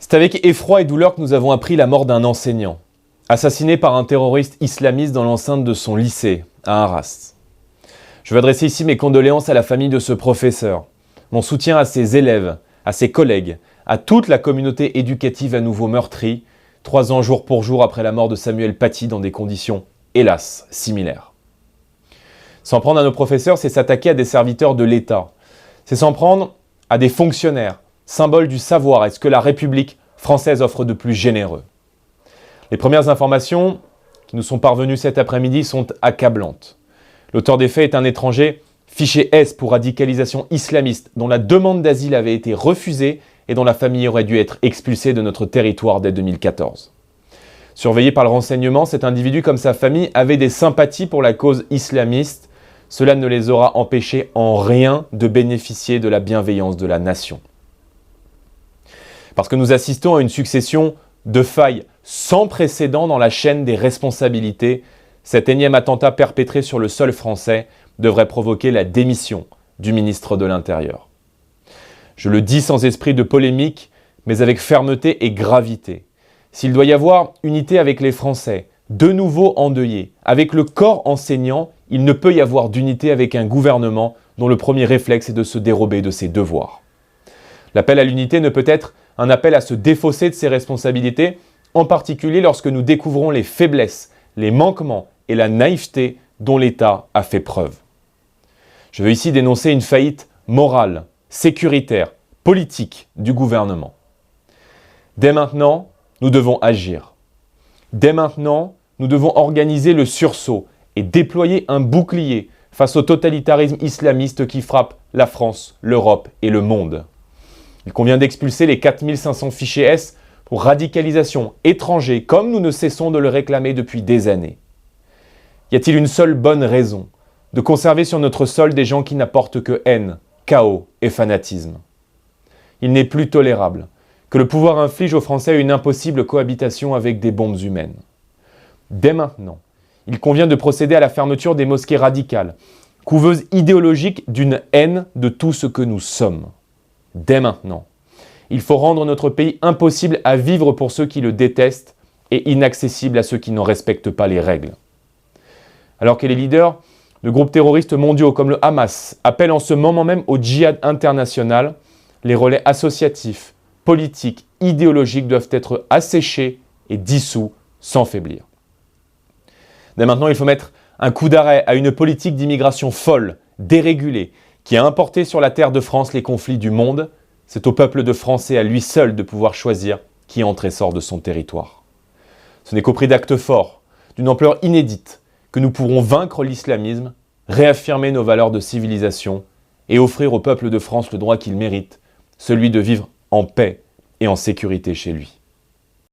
C'est avec effroi et douleur que nous avons appris la mort d'un enseignant, assassiné par un terroriste islamiste dans l'enceinte de son lycée, à Arras. Je veux adresser ici mes condoléances à la famille de ce professeur, mon soutien à ses élèves, à ses collègues, à toute la communauté éducative à nouveau meurtrie, 3 ans jour pour jour après la mort de Samuel Paty dans des conditions, hélas, similaires. S'en prendre à nos professeurs, c'est s'attaquer à des serviteurs de l'État. C'est s'en prendre à des fonctionnaires, symbole du savoir et ce que la République française offre de plus généreux. Les premières informations qui nous sont parvenues cet après-midi sont accablantes. L'auteur des faits est un étranger, fiché S pour radicalisation islamiste, dont la demande d'asile avait été refusée et dont la famille aurait dû être expulsée de notre territoire dès 2014. Surveillé par le renseignement, cet individu comme sa famille avait des sympathies pour la cause islamiste. Cela ne les aura empêchés en rien de bénéficier de la bienveillance de la nation. Parce que nous assistons à une succession de failles sans précédent dans la chaîne des responsabilités, cet énième attentat perpétré sur le sol français devrait provoquer la démission du ministre de l'Intérieur. Je le dis sans esprit de polémique, mais avec fermeté et gravité. S'il doit y avoir unité avec les Français, de nouveau endeuillés, avec le corps enseignant, il ne peut y avoir d'unité avec un gouvernement dont le premier réflexe est de se dérober de ses devoirs. L'appel à l'unité ne peut être un appel à se défausser de ses responsabilités, en particulier lorsque nous découvrons les faiblesses, les manquements et la naïveté dont l'État a fait preuve. Je veux ici dénoncer une faillite morale, sécuritaire, politique du gouvernement. Dès maintenant, nous devons agir. Dès maintenant, nous devons organiser le sursaut et déployer un bouclier face au totalitarisme islamiste qui frappe la France, l'Europe et le monde. Il convient d'expulser les 4500 fichiers S pour radicalisation étrangers, comme nous ne cessons de le réclamer depuis des années. Y a-t-il une seule bonne raison de conserver sur notre sol des gens qui n'apportent que haine, chaos et fanatisme? Il n'est plus tolérable que le pouvoir inflige aux Français une impossible cohabitation avec des bombes humaines. Dès maintenant, il convient de procéder à la fermeture des mosquées radicales, couveuses idéologiques d'une haine de tout ce que nous sommes. Dès maintenant, il faut rendre notre pays impossible à vivre pour ceux qui le détestent et inaccessible à ceux qui n'en respectent pas les règles. Alors que les leaders de groupes terroristes mondiaux comme le Hamas appellent en ce moment même au djihad international, les relais associatifs, politiques, idéologiques doivent être asséchés et dissous sans faiblir. Dès maintenant, il faut mettre un coup d'arrêt à une politique d'immigration folle, dérégulée, qui a importé sur la terre de France les conflits du monde. C'est au peuple de Français à lui seul de pouvoir choisir qui entre et sort de son territoire. Ce n'est qu'au prix d'actes forts, d'une ampleur inédite, que nous pourrons vaincre l'islamisme, réaffirmer nos valeurs de civilisation et offrir au peuple de France le droit qu'il mérite, celui de vivre en paix et en sécurité chez lui.